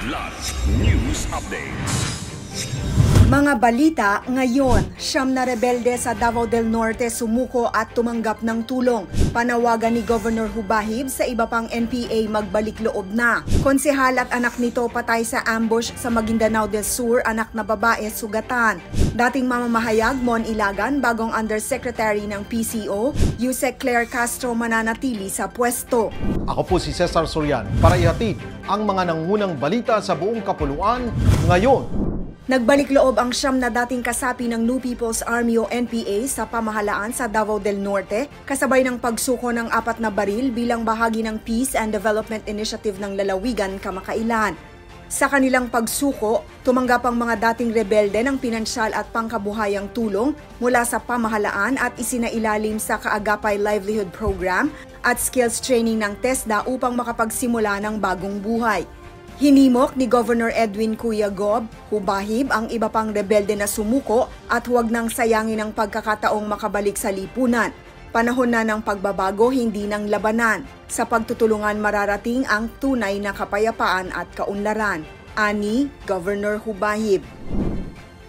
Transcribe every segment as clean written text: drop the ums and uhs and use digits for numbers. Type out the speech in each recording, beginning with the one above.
Kidlat News Updates. Mga balita ngayon, 9 na rebelde sa Davao del Norte sumuko at tumanggap ng tulong. Panawagan ni Governor Hubahib sa iba pang NPA magbalik loob na. Konsehal at anak nito patay sa ambush sa Maguindanao del Sur, anak na babae sugatan. Dating mamamahayag Mon Ilagan, bagong Undersecretary ng PCO, Yusek Claire Castro mananatili sa pwesto. Ako po si Cesar Sorian para ihatid ang mga nangunang balita sa buong kapuluan ngayon. Nagbalik loob ang 9 na dating kasapi ng New People's Army o NPA sa pamahalaan sa Davao del Norte, kasabay ng pagsuko ng 4 na baril bilang bahagi ng Peace and Development Initiative ng lalawigan kamakailan. Sa kanilang pagsuko, tumanggap ang mga dating rebelde ng pinansyal at pangkabuhayang tulong mula sa pamahalaan at isinailalim sa Kaagapay Livelihood Program at skills training ng TESDA upang makapagsimula ng bagong buhay. Hinimok ni Governor Edwin Kuya Gob Hubahib ang iba pang rebelde na sumuko at huwag nang sayangin ang pagkakataong makabalik sa lipunan. Panahon na ng pagbabago, hindi ng labanan. Sa pagtutulungan mararating ang tunay na kapayapaan at kaunlaran. Ani, Governor Hubahib.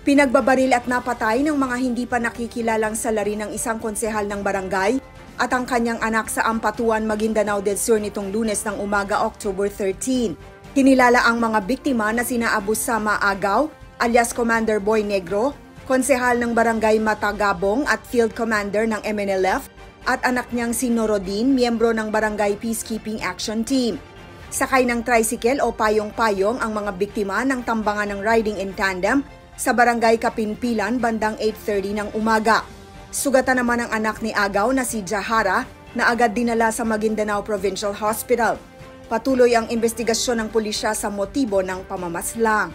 Pinagbabaril at napatay ng mga hindi pa nakikilalang salari ng isang konsehal ng barangay at ang kanyang anak sa Ampatuan, Maguindanao del Sur nitong Lunes ng umaga, October 13. Kinilala ang mga biktima na sina Abu Sama Agaw, alias Commander Boy Negro, konsehal ng Barangay Matagabong at Field Commander ng MNLF, at anak niyang si Norodin, miyembro ng Barangay Peacekeeping Action Team. Sakay ng tricycle o payong-payong ang mga biktima ng tambangan ng riding in tandem sa Barangay Kapinpilan bandang 8:30 ng umaga. Sugatan naman ang anak ni Agaw na si Jahara na agad dinala sa Maguindanao Provincial Hospital. Patuloy ang investigasyon ng pulisya sa motibo ng pamamaslang.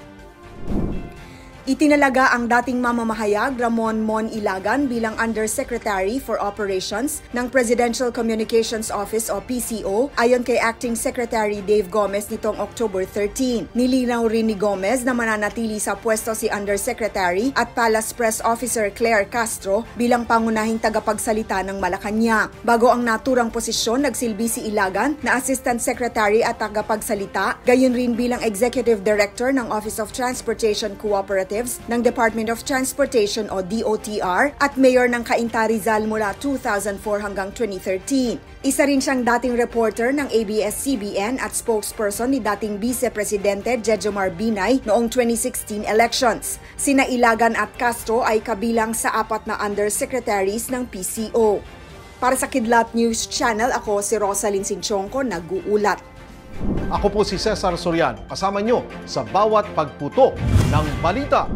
Itinalaga ang dating mamamahayag Ramon Mon Ilagan bilang Undersecretary for Operations ng Presidential Communications Office o PCO ayon kay Acting Secretary Dave Gomez nitong October 13. Nilinaw rin ni Gomez na mananatili sa pwesto si Undersecretary at Palace Press Officer Claire Castro bilang pangunahing tagapagsalita ng Malacanang. Bago ang naturang posisyon, nagsilbi si Ilagan na Assistant Secretary at tagapagsalita, gayon rin bilang Executive Director ng Office of Transportation Cooperatives ng Department of Transportation o DOTR at Mayor ng Cainta Rizal mula 2004 hanggang 2013. Isa rin siyang dating reporter ng ABS-CBN at spokesperson ni dating Vice Presidente Jejomar Binay noong 2016 elections. Sina Ilagan at Castro ay kabilang sa 4 na undersecretaries ng PCO. Para sa Kidlat News Channel, ako si Rosalyn Sinchonco, nag-uulat. Ako po si Cesar Sorian, kasama nyo sa bawat pagputo ng balita.